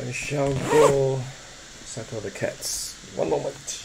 I shall go settle the cats. One moment.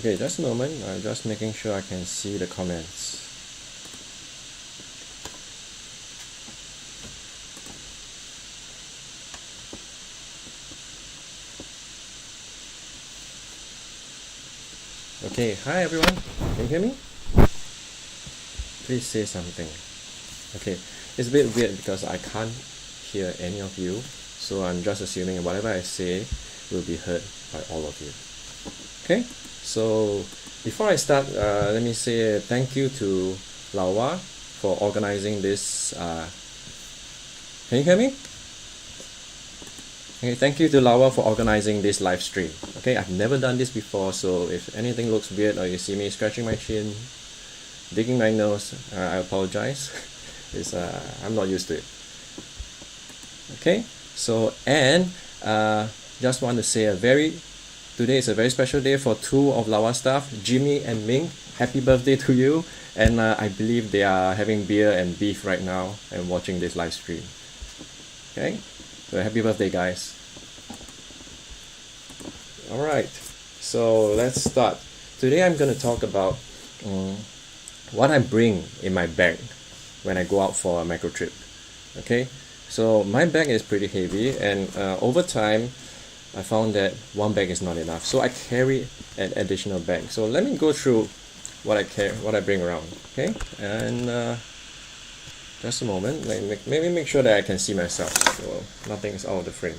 Okay, just a moment. I'm just making sure I can see the comments. Okay, hi everyone. Can you hear me? Please say something. Okay, it's a bit weird because I can't hear any of you, so I'm just assuming whatever I say will be heard by all of you. Okay, so before I start, let me say thank you to Laowa for organizing this. Can you hear me? Okay, thank you to Laowa for organizing this live stream. Okay, I've never done this before, so if anything looks weird or you see me scratching my chin, digging my nose, I apologize. I'm not used to it. Okay, so and just want to say today is a very special day for two of Laowa staff, Jimmy and Ming. Happy birthday to you, and I believe they are having beer and beef right now and watching this live stream. Okay, so happy birthday, guys. Alright, so let's start. Today I'm going to talk about what I bring in my bag when I go out for a macro trip. Okay, so my bag is pretty heavy, and over time I found that one bag is not enough, so I carry an additional bag. So let me go through what I bring around. Okay, and just a moment. Maybe make sure that I can see myself, so nothing is out of the frame.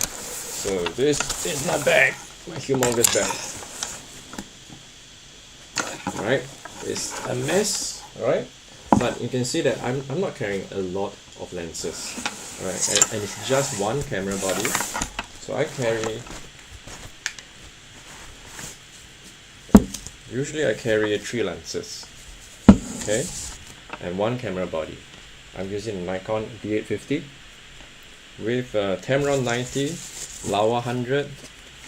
So this is my bag, my humongous bag. Alright, it's a mess. Alright, but you can see that I'm not carrying a lot of lenses. Alright, and it's just one camera body. So usually I carry 3 lenses, okay, and one camera body. I'm using a Nikon D850 with Tamron 90, Laowa 100,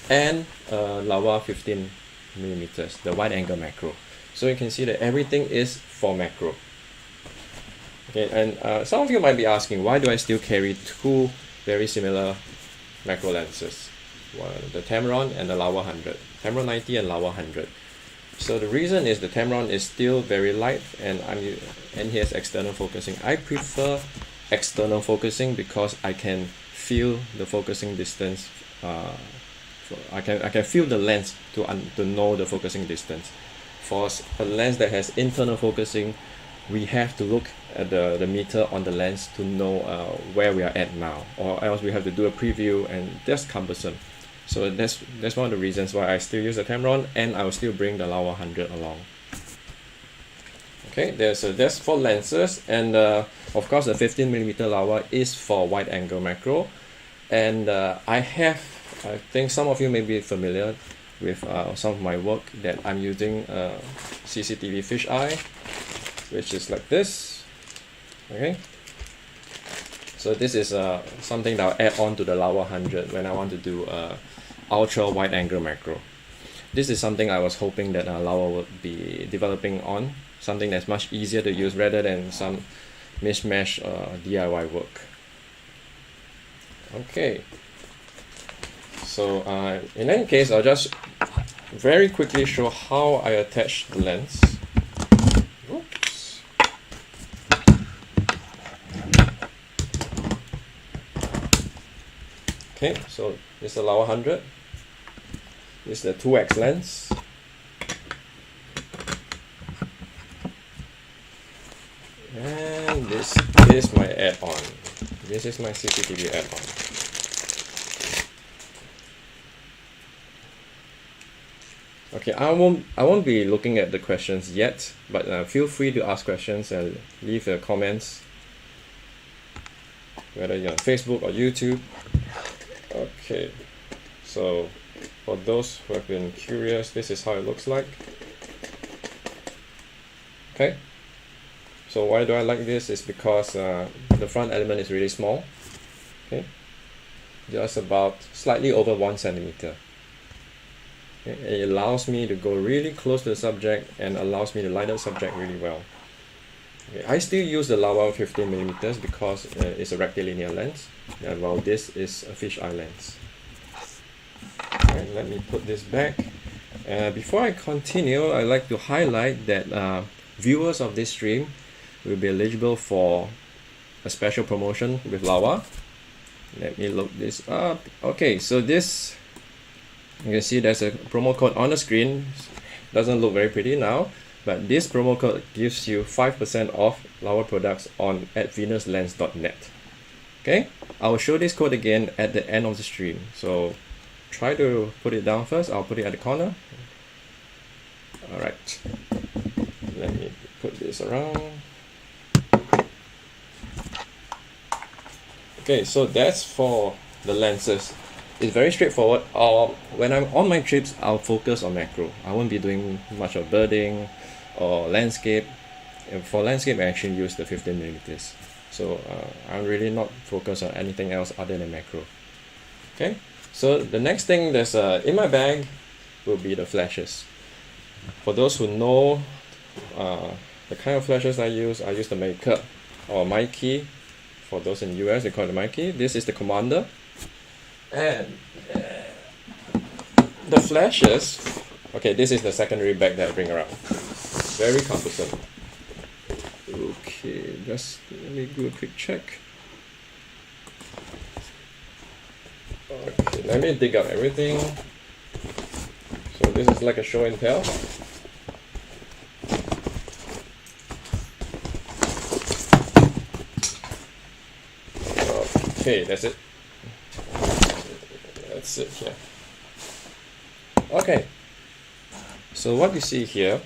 and Laowa 15mm, the wide angle macro. So you can see that everything is for macro. Okay, and some of you might be asking, why do I still carry two very similar macro lenses? One, the Tamron and the Laowa 100, Tamron 90 and Laowa 100. So the reason is the Tamron is still very light, and here's external focusing. I prefer external focusing because I can feel the focusing distance. I can feel the lens to know the focusing distance. For a lens that has internal focusing, we have to look at the meter on the lens to know where we are at now, or else we have to do a preview, and that's cumbersome. So that's one of the reasons why I still use the Tamron, and I will still bring the Laowa 100 along. Okay, that's for lenses, and of course the 15mm Laowa is for wide angle macro, and I think some of you may be familiar with some of my work that I'm using CCTV fisheye, which is like this. Okay, so this is something that I'll add on to the Laowa 100 when I want to do ultra wide angle macro. This is something I was hoping that Laowa would be developing on, something that's much easier to use rather than some mishmash DIY work. Okay, so in any case, I'll just very quickly show how I attach the lens. Oops. Okay, so this is the Laowa 100. This is the 2x lens. And this is my add-on. This is my CCTV add-on. Okay, I won't be looking at the questions yet, but feel free to ask questions and leave the comments, whether you're on Facebook or YouTube. Okay, so for those who have been curious, this is how it looks like. Okay, so why do I like this? Is because the front element is really small. Okay, just about slightly over 1 centimeter. Okay? It allows me to go really close to the subject and allows me to light up the subject really well. Okay, I still use the Laowa 15mm because it's a rectilinear lens, while this is a fisheye lens. Okay, let me put this back. Before I continue, I'd like to highlight that viewers of this stream will be eligible for a special promotion with Laowa. Let me look this up. Okay, so this, you can see there's a promo code on the screen. Doesn't look very pretty now, but this promo code gives you 5% off Laowa products on at venuslens.net. Okay, I will show this code again at the end of the stream, so try to put it down first. I'll put it at the corner. Alright, let me put this around. Okay, so that's for the lenses. It's very straightforward. When I'm on my trips, I'll focus on macro. I won't be doing much of birding or landscape. And for landscape, I actually use the 15mm. So I'm really not focused on anything else other than macro. Okay, so the next thing that's in my bag will be the flashes. For those who know the kind of flashes I use the Maker or Mikey. For those in the US, they call it the Mikey. This is the Commander. And the flashes, okay, this is the secondary bag that I bring around. Very cumbersome. Okay, just let me do a quick check. Okay, let me dig out everything. So this is like a show and tell. Okay, that's it. That's it here. Okay, so what you see here,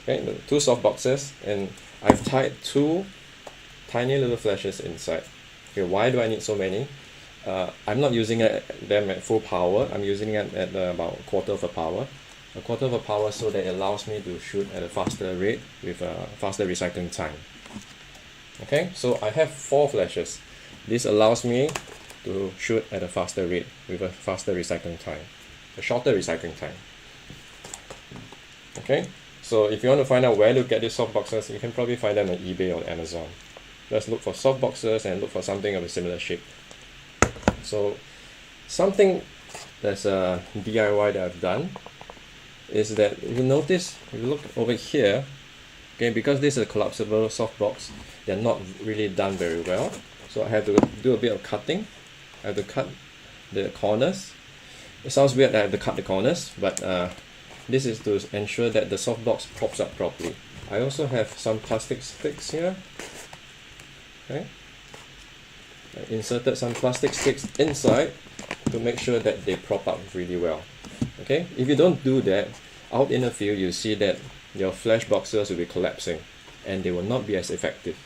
okay, the two soft boxes, and I've tied two tiny little flashes inside. Okay, why do I need so many? I'm not using them at full power. I'm using it at about a quarter of a power. A quarter of a power so that it allows me to shoot at a faster rate with a faster recycling time. Okay, so I have 4 flashes. This allows me to shoot at a faster rate with a faster recycling time, a shorter recycling time. Okay, So if you want to find out where to get these softboxes, you can probably find them on eBay or Amazon. Just look for softboxes and look for something of a similar shape. So something that's a DIY that I've done is that if you notice, if you look over here, okay, because this is a collapsible softbox, they're not really done very well. So I have to do a bit of cutting. I have to cut the corners. It sounds weird that I have to cut the corners, but this is to ensure that the softbox pops up properly. I also have some plastic sticks here. Okay, I inserted some plastic sticks inside to make sure that they prop up really well. Okay, if you don't do that, out in the field you see that your flash boxes will be collapsing and they will not be as effective.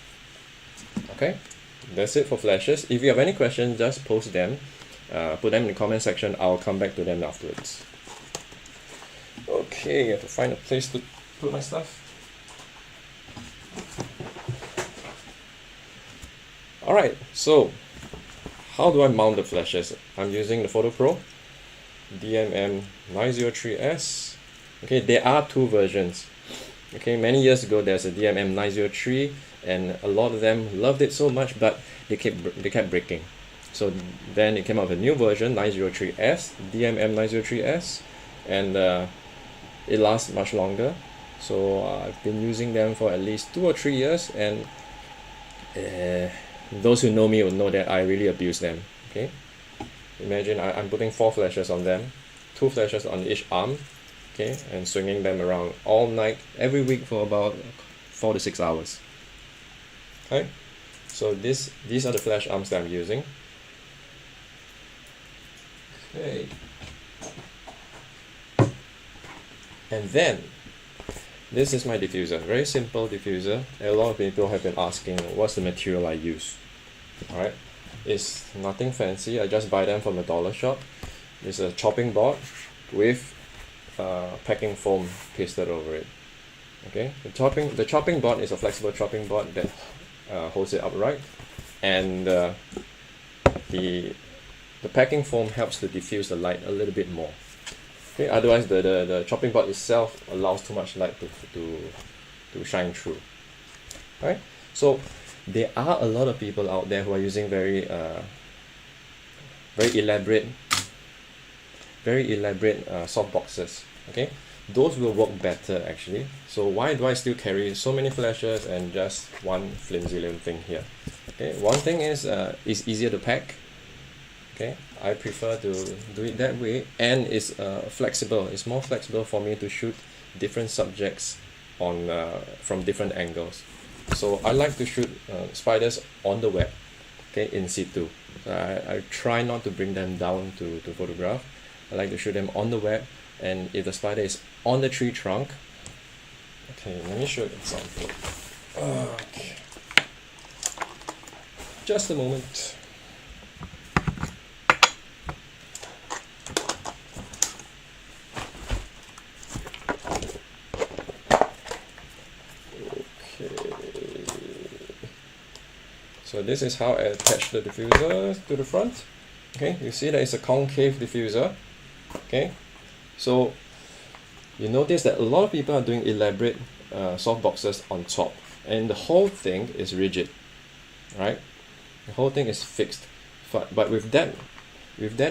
Okay, that's it for flashes. If you have any questions, just post them, put them in the comment section. I'll come back to them afterwards. Okay, I have to find a place to put my stuff. Alright, so how do I mount the flashes? I'm using the Photo Pro DMM903S. Okay, there are two versions. Okay, many years ago there's a DMM903 and a lot of them loved it so much, but they kept breaking. So then it came out with a new version, 903S, DMM903S, and it lasts much longer. So I've been using them for at least 2 or 3 years, and those who know me will know that I really abuse them. Okay, imagine I'm putting 4 flashes on them, 2 flashes on each arm, okay, and swinging them around all night, every week for about 4 to 6 hours. Okay, so these are the flash arms that I'm using. Okay, and then this is my diffuser, very simple diffuser. A lot of people have been asking what's the material I use. Alright, it's nothing fancy. I just buy them from a dollar shop. It's a chopping board with packing foam pasted over it. Okay, the chopping board is a flexible chopping board that holds it upright, and the packing foam helps to diffuse the light a little bit more. Okay, otherwise the chopping board itself allows too much light to shine through. Right? So there are a lot of people out there who are using very elaborate soft boxes. Okay, those will work better actually. So why do I still carry so many flashes and just one flimsy little thing here? Okay, one thing is it's easier to pack. Okay, I prefer to do it that way, and it's flexible. It's more flexible for me to shoot different subjects on from different angles. So I like to shoot spiders on the web, okay, in situ. So I try not to bring them down to photograph. I like to shoot them on the web, and if the spider is on the tree trunk, okay, let me show you an example. Okay, just a moment. So this is how I attach the diffuser to the front. Okay, you see that it's a concave diffuser. Okay, so you notice that a lot of people are doing elaborate soft boxes on top, and the whole thing is rigid, right? The whole thing is fixed. But with that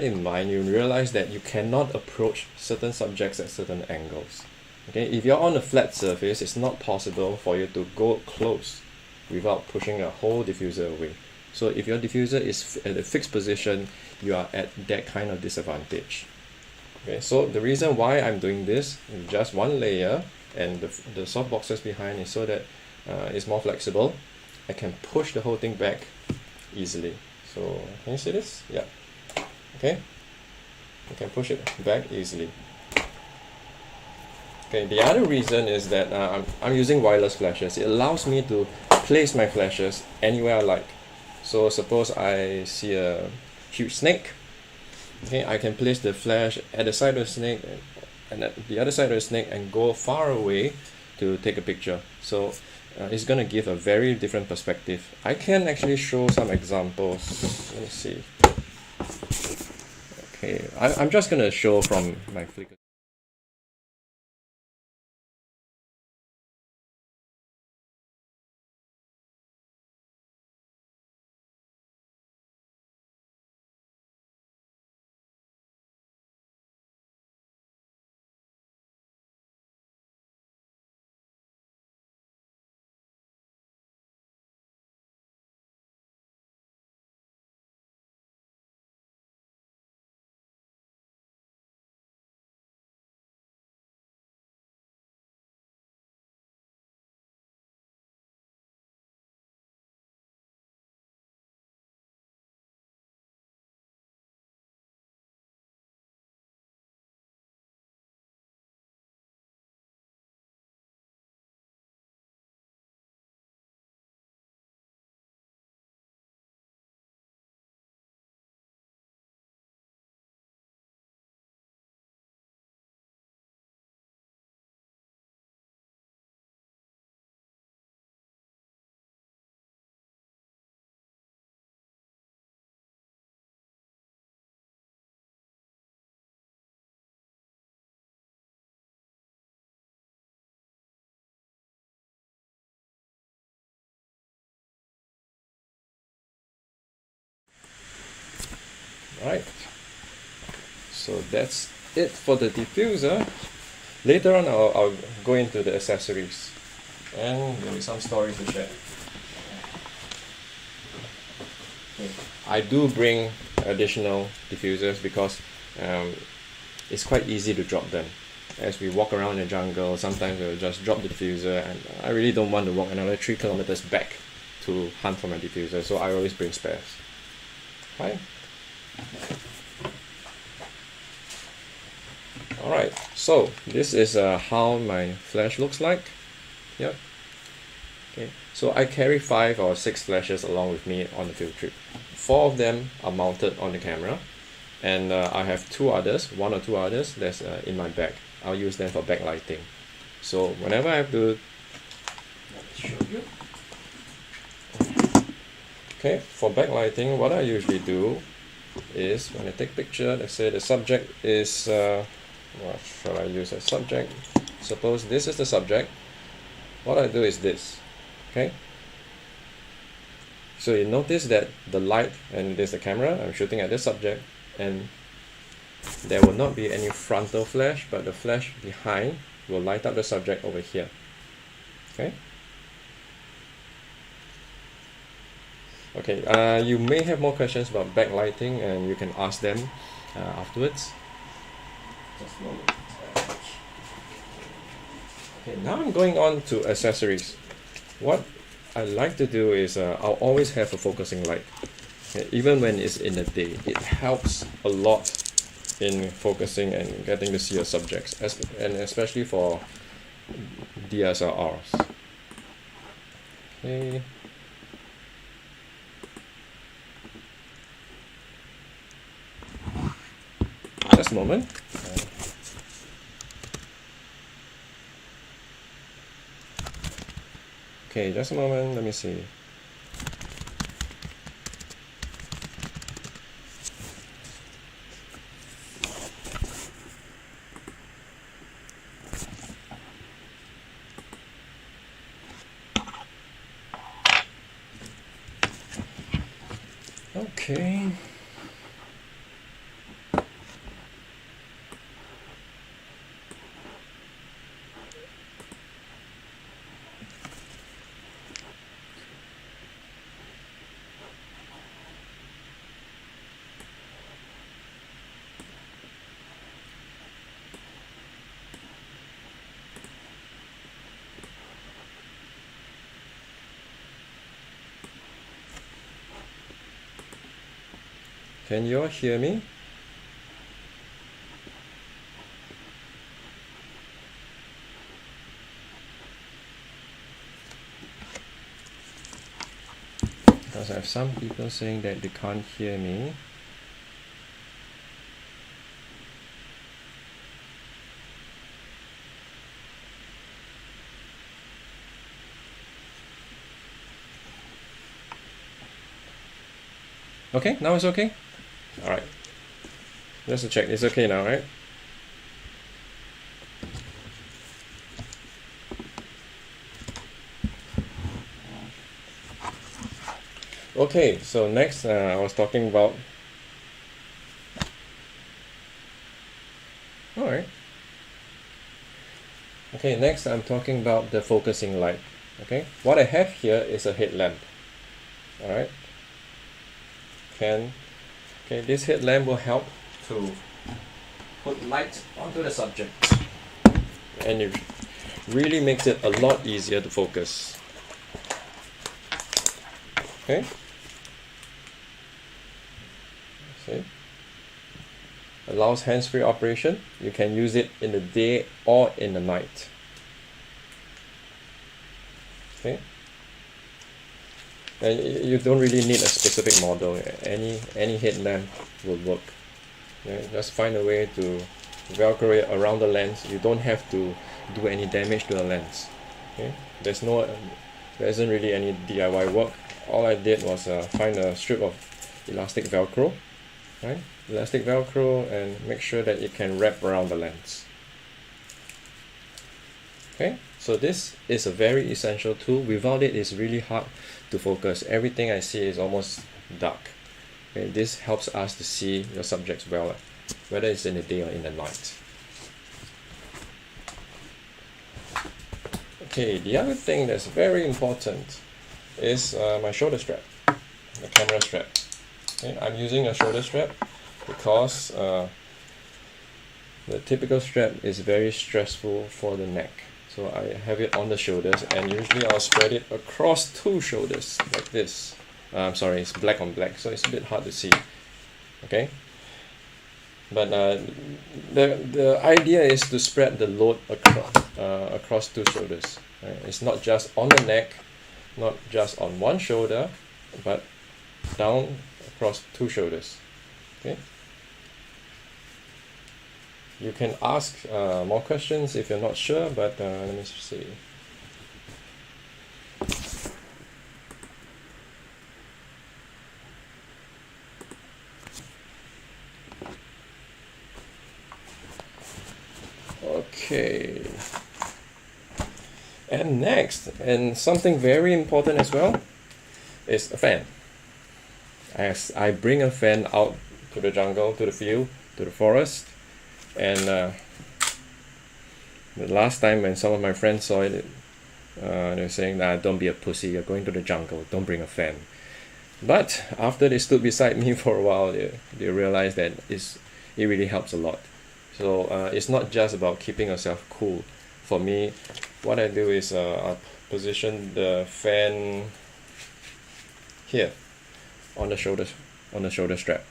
in mind, you realize that you cannot approach certain subjects at certain angles. Okay, if you're on a flat surface, it's not possible for you to go close without pushing a whole diffuser away. So if your diffuser is at a fixed position, you are at that kind of disadvantage. Okay, so the reason why I'm doing this in just one layer, and the soft boxes behind is so that it's more flexible. I can push the whole thing back easily. So can you see this? Yeah. Okay, I can push it back easily. Okay, the other reason is that I'm using wireless flashes. It allows me to place my flashes anywhere I like. So suppose I see a huge snake. Okay, I can place the flash at the side of the snake and at the other side of the snake and go far away to take a picture. So it's going to give a very different perspective. I can actually show some examples. Let me see. Okay, I'm just going to show from my Flickr. Alright, so that's it for the diffuser. Later on I'll go into the accessories and there will be some stories to share. I do bring additional diffusers because it's quite easy to drop them. As we walk around the jungle, sometimes we'll just drop the diffuser, and I really don't want to walk another 3 kilometers back to hunt for my diffuser, so I always bring spares. Right? Alright, so this is how my flash looks like. Yep. Okay, so I carry 5 or 6 flashes along with me on the field trip. 4 of them are mounted on the camera, and I have 2 others, 1 or 2 others that's in my bag. I'll use them for backlighting. So whenever I have to show you. Okay, for backlighting, what I usually do is when I take picture, let's say the subject is what shall I use as subject? Suppose this is the subject. What I do is this. Okay, so you notice that the light, and there's the camera, I'm shooting at this subject, and there will not be any frontal flash, but the flash behind will light up the subject over here. Okay. Okay, you may have more questions about backlighting, and you can ask them afterwards. Just a moment. Okay, now I'm going on to accessories. What I like to do is I'll always have a focusing light. Okay, even when it's in the day, it helps a lot in focusing and getting to see your subjects, and especially for DSLRs. Okay. Just a moment. Okay, just a moment, let me see. Okay. Can you all hear me? Because I have some people saying that they can't hear me. Okay, now it's okay? Alright. Just to check, it's okay now, right? Okay, so next I was talking about... Alright. Okay, next I'm talking about the focusing light. Okay, what I have here is a headlamp. Alright. Okay, this headlamp will help to put light onto the subject, and it really makes it a lot easier to focus. Okay, see, allows hands-free operation. You can use it in the day or in the night. Okay. And you don't really need a specific model. Any headlamp will work. Okay? Just find a way to velcro it around the lens. You don't have to do any damage to the lens. Okay? There isn't really any DIY work. All I did was find a strip of elastic velcro, right? Elastic velcro, and make sure that it can wrap around the lens. Okay, so this is a very essential tool. Without it, it's really hard to focus. Everything I see is almost dark. Okay, this helps us to see your subjects well, whether it's in the day or in the night. Okay, the other thing that's very important is my shoulder strap, the camera strap. Okay, I'm using a shoulder strap because the typical strap is very stressful for the neck. So I have it on the shoulders, and usually I'll spread it across two shoulders like this. I'm sorry, it's black on black, so it's a bit hard to see. Okay, but the idea is to spread the load across two shoulders. Right? It's not just on the neck, not just on one shoulder, but down across two shoulders. Okay. You can ask more questions if you're not sure, but let me see. Okay. And next, and something very important as well, is a fan. As I bring a fan out to the jungle, to the field, to the forest, and the last time when some of my friends saw it, they were saying, "Nah, don't be a pussy, you're going to the jungle, don't bring a fan." But after they stood beside me for a while, they realized that it really helps a lot. So it's not just about keeping yourself cool. For me, what I do is I position the fan here on the shoulder strap.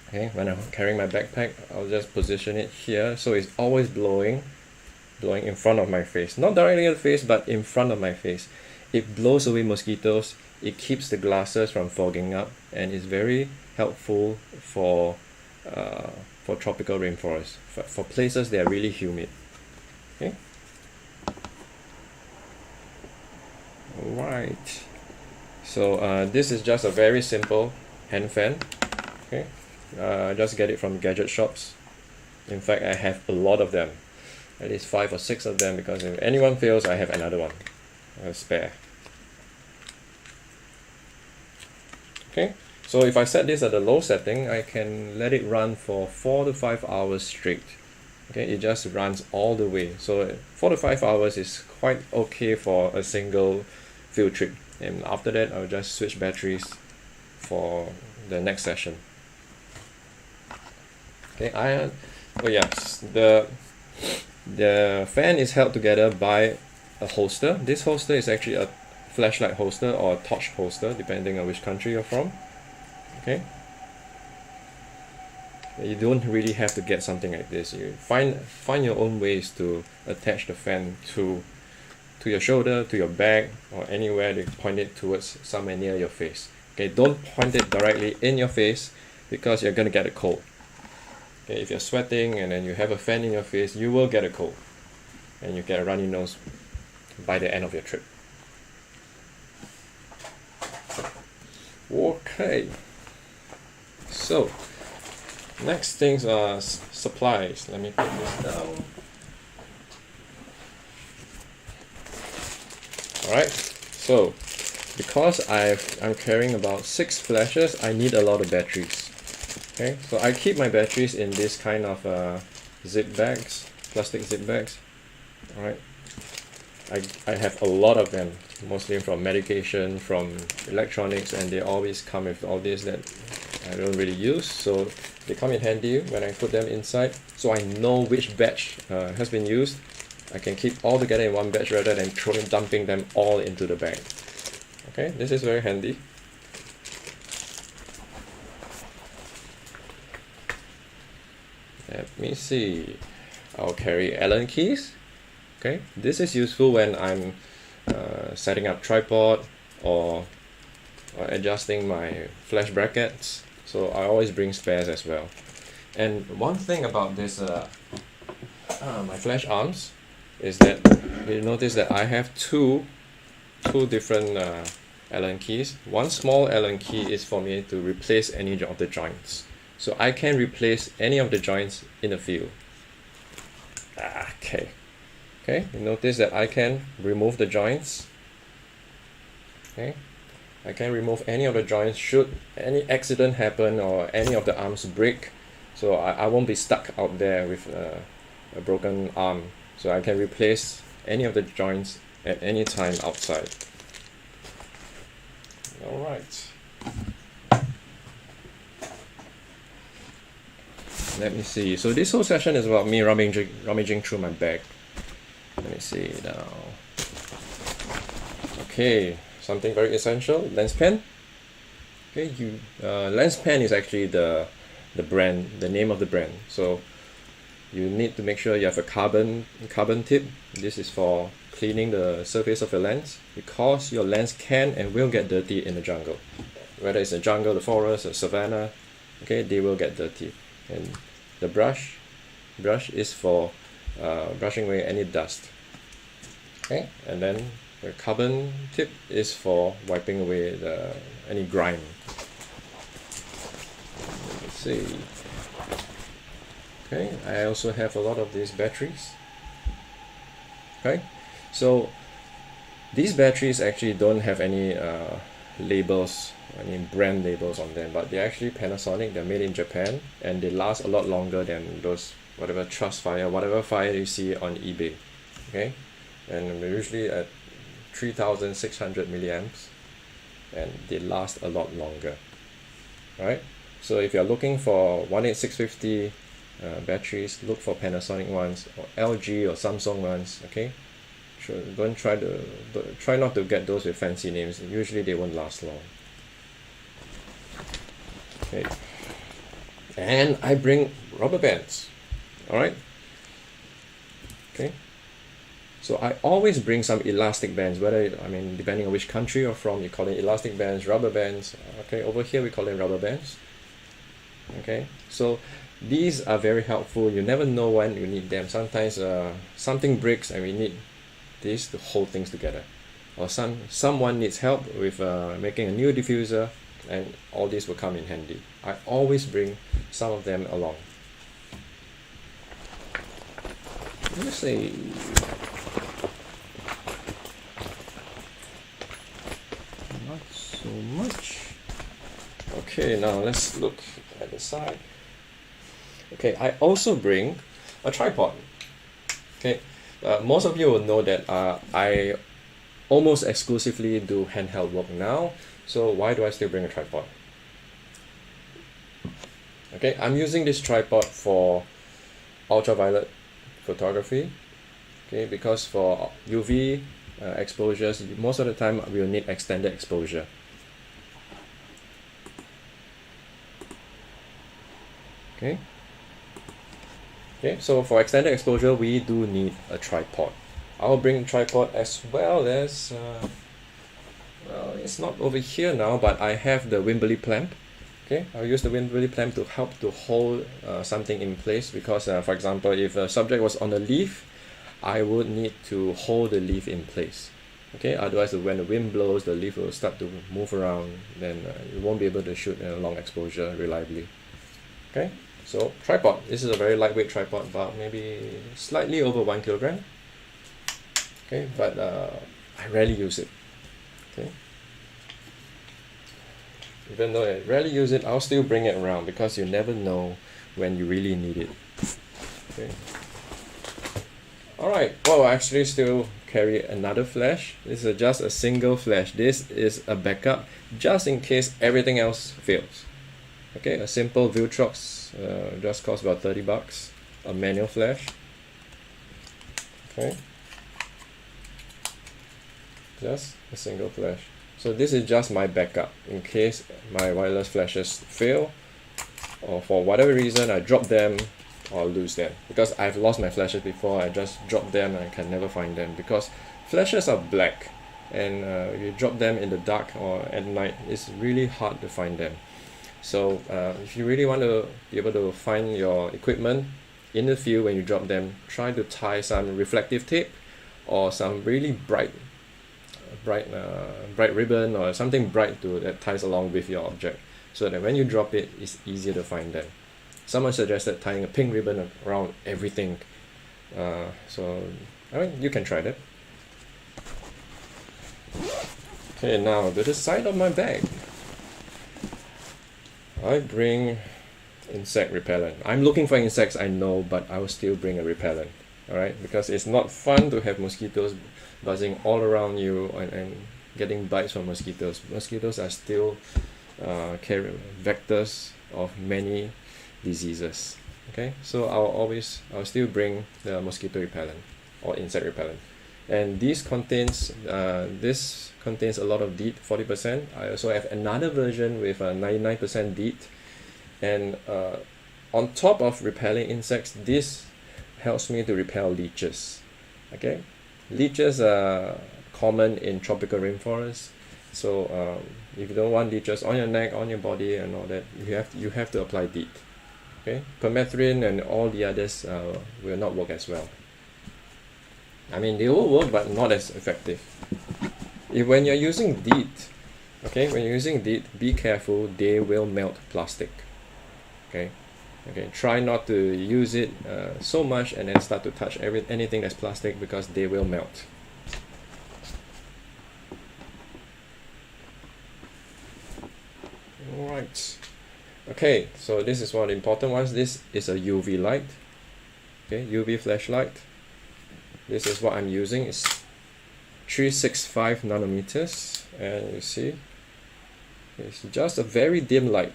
Okay, when I'm carrying my backpack, I'll just position it here so it's always blowing in front of my face. Not directly in the face, but in front of my face. It blows away mosquitoes, it keeps the glasses from fogging up, and is very helpful for tropical rainforests, for places that are really humid. Okay. Alright. So this is just a very simple hand fan. Okay. Just get it from gadget shops. In fact, I have a lot of them, at least 5 or 6 of them, because if anyone fails, I have another one, a spare. Okay, so if I set this at the low setting, I can let it run for 4 to 5 hours straight. Okay, it just runs all the way. So 4 to 5 hours is quite okay for a single field trip. And after that, I'll just switch batteries for the next session. Okay, oh yes, the fan is held together by a holster. This holster is actually a flashlight holster or a torch holster, depending on which country you're from. Okay, you don't really have to get something like this. You find your own ways to attach the fan to your shoulder, to your back, or anywhere to point it towards somewhere near your face. Okay, don't point it directly in your face because you're gonna get a cold. Okay, if you're sweating and then you have a fan in your face, you will get a cold, and you get a runny nose by the end of your trip. Okay, so next things are supplies. Let me put this down. Alright, so because I'm carrying about 6 flashes, I need a lot of batteries. Okay, so I keep my batteries in this kind of zip bags, plastic zip bags. Alright, I have a lot of them, mostly from medication, from electronics, and they always come with all this that I don't really use, so they come in handy when I put them inside, so I know which batch has been used. I can keep all together in one batch rather than dumping them all into the bag. Okay, this is very handy. Let me see. I'll carry Allen keys. Okay, this is useful when I'm setting up tripod or adjusting my flash brackets. So I always bring spares as well. And one thing about this, my flash arms, is that you notice that I have two different Allen keys. One small Allen key is for me to replace any of the joints. So I can replace any of the joints in the field. Okay, you notice that I can remove the joints. Okay, I can remove any of the joints should any accident happen or any of the arms break, so I won't be stuck out there with a broken arm. So I can replace any of the joints at any time outside. Alright. Let me see. So this whole session is about me rummaging through my bag. Let me see now. Okay, something very essential, lens pen. Okay, lens pen is actually the brand, the name of the brand. So you need to make sure you have a carbon tip. This is for cleaning the surface of your lens, because your lens can and will get dirty in the jungle. Whether it's a jungle, the forest, or savannah, okay, they will get dirty. And the brush is for brushing away any dust. Okay, and then the carbon tip is for wiping away any grime. Let's see. Okay, I also have a lot of these batteries. Okay, so these batteries actually don't have any labels, any brand labels on them, but they're actually Panasonic. They're made in Japan, and they last a lot longer than those whatever trust fire, whatever fire you see on eBay. Okay, and they're usually at 3600 milliamps, and they last a lot longer. Alright, so if you're looking for 18650 batteries, look for Panasonic ones or LG or Samsung ones. Okay, sure, try not to get those with fancy names. Usually they won't last long. Okay, and I bring rubber bands. Alright, okay, so I always bring some elastic bands, depending on which country you're from, you call it elastic bands, rubber bands. Okay, over here we call it rubber bands. Okay, so these are very helpful. You never know when you need them. Sometimes something breaks and we need this to hold things together, or someone needs help with making a new diffuser, and all these will come in handy. I always bring some of them along. Let me see. Not so much. Okay, now let's look at the side. Okay, I also bring a tripod. Okay, most of you will know that I almost exclusively do handheld work now. So why do I still bring a tripod? Okay, I'm using this tripod for ultraviolet photography. Okay, because for UV exposures, most of the time we will need extended exposure. Okay. Okay, so for extended exposure, we do need a tripod. I'll bring a tripod as well as, well, it's not over here now, but I have the Wimberley clamp. Okay, I'll use the Wimberley clamp to help to hold something in place, because, for example, if a subject was on a leaf, I would need to hold the leaf in place. Okay, otherwise when the wind blows, the leaf will start to move around, then you won't be able to shoot in a long exposure reliably. Okay, so tripod. This is a very lightweight tripod, about maybe slightly over 1 kilogram. Okay, but I rarely use it. Okay, even though I rarely use it, I'll still bring it around, because you never know when you really need it. Okay. Alright, well, I actually still carry another flash. This is just a single flash. This is a backup just in case everything else fails. Okay, a simple Viltrox just costs about 30 bucks, a manual flash. Okay, just a single flash. So this is just my backup in case my wireless flashes fail, or for whatever reason I drop them or lose them, because I've lost my flashes before. I just drop them and I can never find them, because flashes are black, and you drop them in the dark or at night, it's really hard to find them. So if you really want to be able to find your equipment in the field when you drop them, try to tie some reflective tape or some really bright ribbon or something bright that ties along with your object, so that when you drop it, it's easier to find them. Someone suggested tying a pink ribbon around everything, so I mean, you can try that. Okay, now to the side of my bag, I bring insect repellent. I'm looking for insects, I know, but I will still bring a repellent. Alright, because it's not fun to have mosquitoes buzzing all around you and getting bites from mosquitoes. Mosquitoes are still vectors of many diseases. Okay, so I'll still bring the mosquito repellent or insect repellent. And this contains a lot of DEET, 40%. I also have another version with 99% DEET. And on top of repelling insects, this helps me to repel leeches. Okay, leeches are common in tropical rainforests. So if you don't want leeches on your neck, on your body, and all that, you have to apply DEET. Okay, permethrin and all the others will not work as well. I mean, they will work, but not as effective. When you're using DEET, be careful. They will melt plastic. Okay, try not to use it so much and then start to touch anything that's plastic, because they will melt. Alright. Okay, so this is one of the important ones. This is a UV light. Okay, UV flashlight. This is what I'm using. It's 365 nanometers, and you see it's just a very dim light.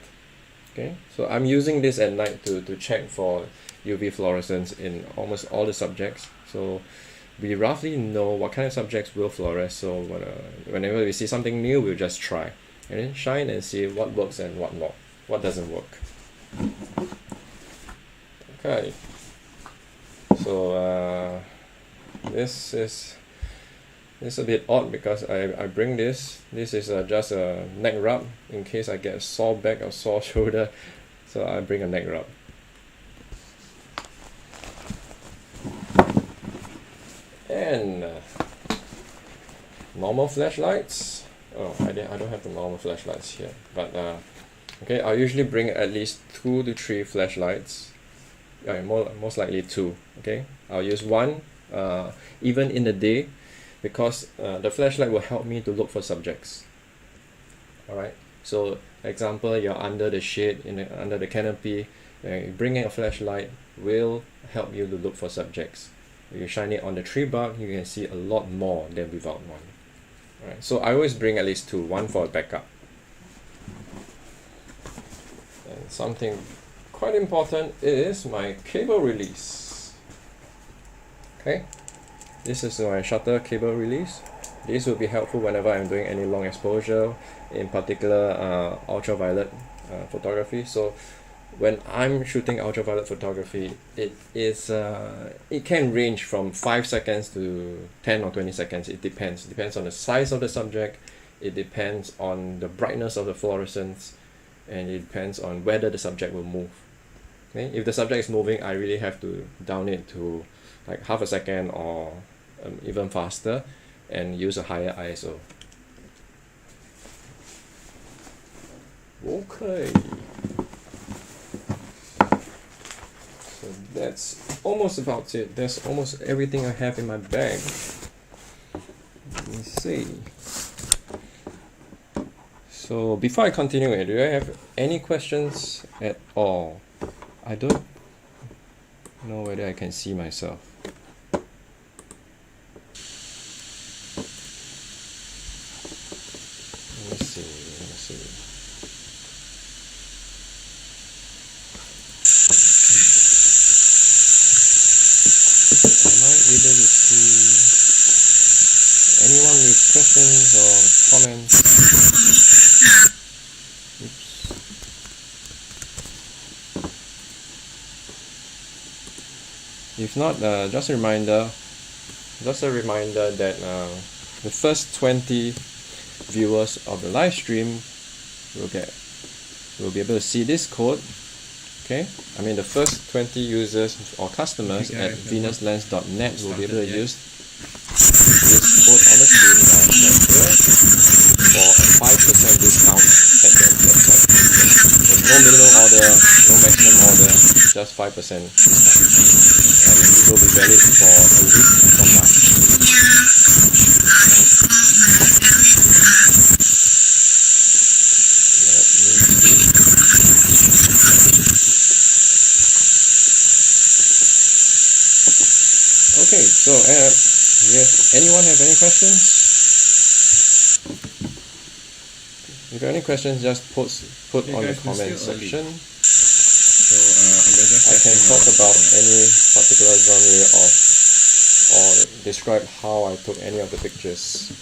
Okay, so I'm using this at night to check for UV fluorescence in almost all the subjects. So we roughly know what kind of subjects will fluoresce. So whenever we see something new, we'll just try and then shine and see what works and what doesn't work. Okay, so this is a bit odd, because I bring this is just a neck rub in case I get a sore back or sore shoulder, so I bring a neck rub. And normal flashlights. Oh, I don't have the normal flashlights here, but okay, I'll usually bring at least 2 to 3 flashlights. Most likely 2. Okay, I'll use one even in the day, because the flashlight will help me to look for subjects. Alright, so example, you're under the shade, under the canopy, bringing a flashlight will help you to look for subjects. If you shine it on the tree bark, you can see a lot more than without one. Alright, so I always bring at least 2, one for a backup. And something quite important is my cable release. Okay, this is my shutter cable release. This will be helpful whenever I'm doing any long exposure, in particular ultraviolet photography. So when I'm shooting ultraviolet photography, it can range from 5 seconds to 10 or 20 seconds. It depends on the size of the subject, it depends on the brightness of the fluorescence, and it depends on whether the subject will move. Okay, if the subject is moving, I really have to down it to like half a second or even faster, and use a higher ISO. Okay, so that's almost about it. That's almost everything I have in my bag. Let me see. So before I continue, do I have any questions at all? I don't know whether I can see myself. Let me see. Am I able to see anyone with questions or comments? Oops. If not, just a reminder that the first 20 viewers of the live stream will be able to see this code. Okay, I mean the first 20 users or customers at venuslens.net will be able to use this code on the screen right here for a 5% discount at their website. There's no minimum order, no maximum order, just 5% discount. And it will be valid for a week from now. Okay, so yes, anyone have any questions? If you have any questions, just put on the comment section. So I can talk about any particular genre of or describe how I took any of the pictures.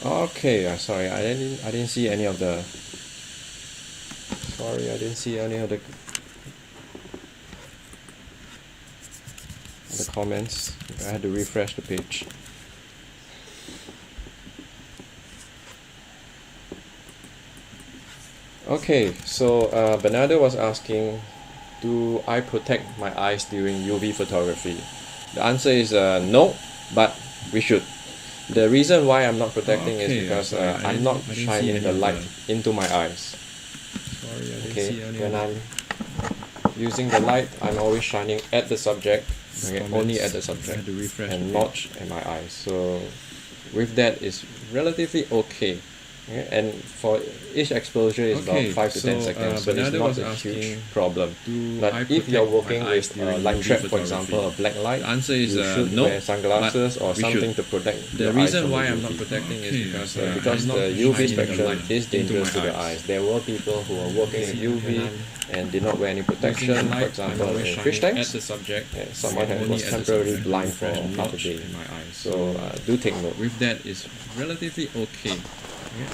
Okay, sorry, I didn't see any of the. Sorry, I didn't see any of the comments. I had to refresh the page. Okay, so Bernardo was asking, do I protect my eyes during UV photography? The answer is no, but we should. The reason why I'm not protecting is because I'm not shining the light into my eyes. Sorry, I didn't see any. When I'm using the light, I'm always shining at the subject, only at the subject, and not at my eyes. So with that, it's relatively okay. Okay, and for each exposure is about 5 to 10 seconds, so it's not a huge problem. But if you're working with a light trap, for example, a black light, the answer is you should no, wear sunglasses or something to protect the your reason eyes from why the I'm not UV. protecting is Because the UV spectrum is dangerous to the eyes. There were people who are working with UV and did not wear any protection, for example, in fish tanks. Someone was temporarily blind for half a day. So do take note. With that, it's relatively okay.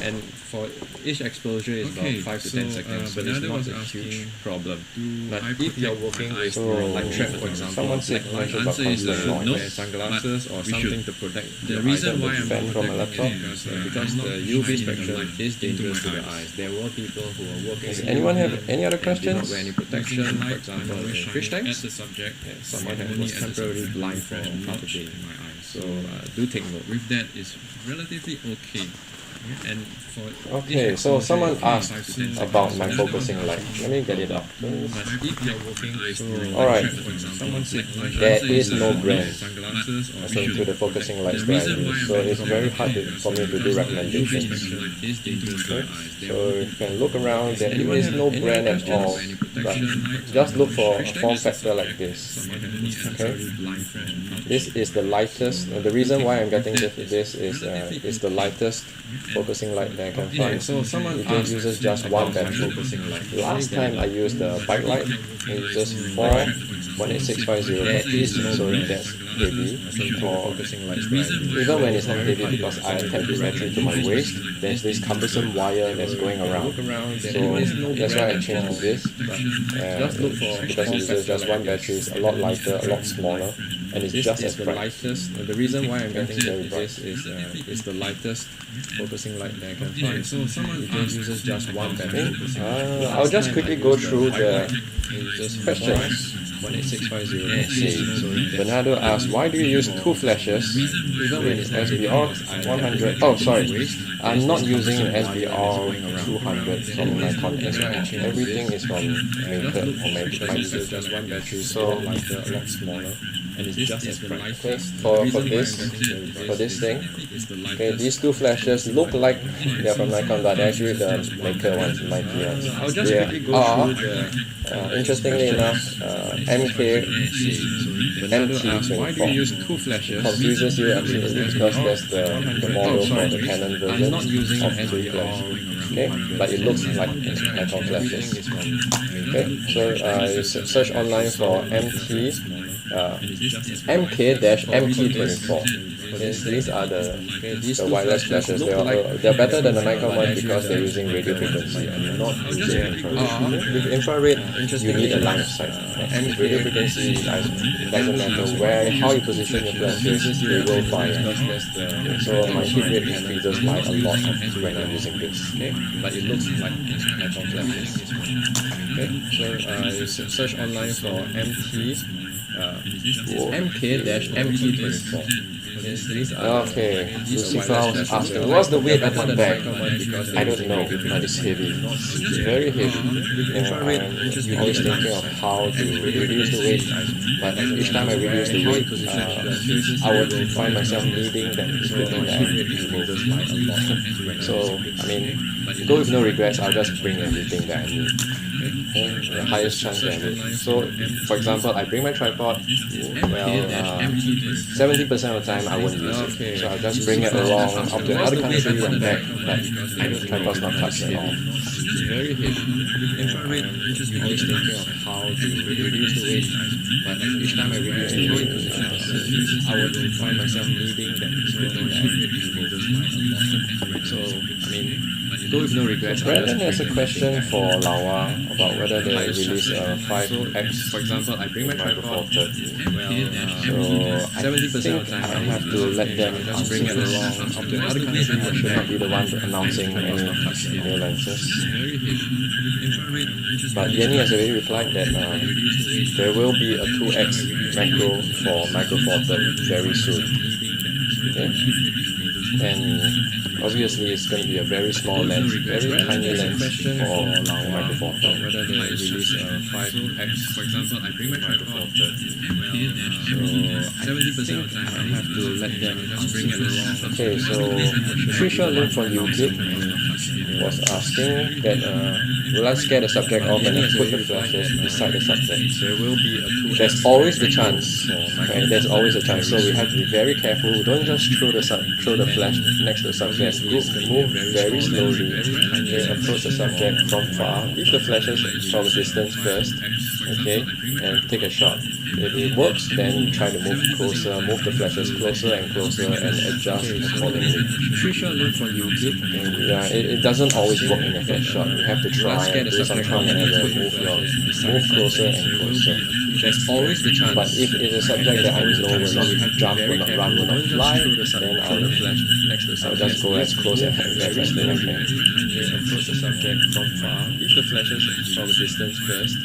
And for each exposure is about 5 to 10 seconds, so it's not a huge problem. But if you're working with light trap, for example, someone said the answer is no, wear sunglasses or something to protect the reason why I'm not from a laptop because the UV spectrum is dangerous to the eyes. There were people who are working. Does anyone have any other questions? Wear any protection, for example, in fish tanks. Someone was temporarily blind for half a day. So do take note. With that, it's relatively okay. And for okay, so someone asked about my focusing light. Let me get it up. Alright, there is no brand assigned to the focusing lights that I use, so it's very hard for me to do recommendations. Okay? So you can look around, there is no brand at all, but just look for a form factor like this. Okay, this is the lightest. The reason why I'm getting this is the lightest focusing light that I can find. So someone it uses just one battery. Last time I used the Backlight, it uses 4 18650 batteries, so that's heavy for focusing lights. Even when it's not heavy, because I attach the battery to my waist, there's this cumbersome wire that's going around. So that's why I changed to this. Because it uses just one battery, it's a lot lighter, a lot smaller, and it's just as bright. The reason why I'm getting this is the lightest focusing light that I can find. So it uses just one battery. I'll just quickly go through the questions. 18650. Bernardo asked, why do you use two flashes? Even when it's SBR 100. Oh, sorry. I'm not using an SBR 200 from Nikon. Everything is from Maker or Magic. Just one battery, so a lot smaller. And it's just as bright. Okay, for this thing, okay, these two flashes look like they're from Nikon, but actually the Maker ones, Nike ones. I'll just quickly go through interestingly enough, MK MT24 why do you use two flashes? confuses you absolutely because that's the model for the Canon version I'm not using of three flashes. Okay, but it looks like Nikon flashes. Okay, so you search online for MK-MT24. these are the wireless flashes. They're better than the Nikon one because they're using radio frequency and not using infrared. With infrared, you need a line of sight. And radio frequency, it doesn't matter how you position your flashes, they will fire. So my hit rate increases by a lot when I'm using this. Okay, but it looks like Nikon flashes. Okay, so you search online for MK-ME24. Okay, Lucifer was asking, what's the weight of my bag? I don't know, but it's heavy. It's very heavy. I'm always thinking of how to reduce the weight, but each time I reduce the weight, I would find myself needing that equipment that I remove. So, I mean, go with no regrets, I'll just bring everything that I need. The highest chance that I would. So, for example, I bring my tripod, 70% of the time I won't use it. So I'll just bring it along up to another country and back, but the tripod's not touched at all. Very heavy. Infrared, I'm always thinking of how to reduce the weight, but each time I reduce the weight, I would find myself needing that equipment that I remove. So, I mean, go with no regrets. Brandon has a question for Laowa about whether they release a 5X. For example, I bring my tripod. So I think I have to let them just bring it along up to another country. I should not be the one announcing any new lenses. But Yenny has already replied that there will be a 2X macro for Micro Four Third very soon. Okay? And obviously it's going to be a very small lens, very tiny lens for Micro Four Third. Whether they release a 5X, for example, I bring my tripod. So 70% of the time I have to let them just bring it along. Okay, so Trisha Lin from YouTube was asking that will I scare the subject off and then put the flashes beside the subject? There will be a 2X. There's always the chance. Right? There's always a chance. So we have to be very careful. Don't just throw the flash next to the subject. Move very slowly. Okay, approach the subject from far. Leave the flashes from a distance first. Okay, and take a shot. If it works, then try to move closer, move the flashes closer and closer and adjust accordingly. Trisha Lin from YouTube. Yeah, it doesn't always work in the first shot. You have to try and do some trial and error. Move closer and closer. There's always the chance. But if it's a subject that I know will not jump, will not run, will not fly, then I'll just go as close as I can. Approach the subject from far. Leave the flashes from a distance first.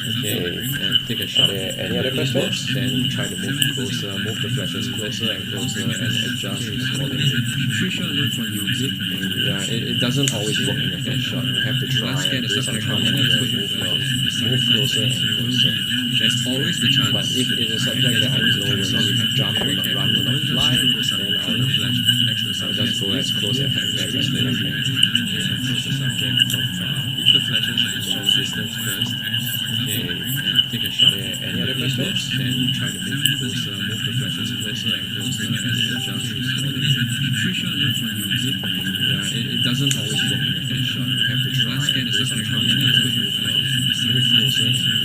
Okay, and take a shot. Any other questions? Then try to move closer, move the flashes closer and closer and adjust accordingly. Trisha Lin from YouTube. Yeah, it doesn't always work in the first shot. You have to try and do some trial and error. Move closer and closer. There's always the chance. But if it's a subject that I know will not jump, will not run, will not fly, then I'll just go as close as I can. Approach the subject from far. Leave the flashes from a distance first. Okay, and take a shot. Any other questions? Then try to move closer, move the flashes closer and closer and adjust accordingly. Trisha Lin from YouTube. Yeah, it doesn't always work in the first shot. You have to try and do some trial and error. Move closer and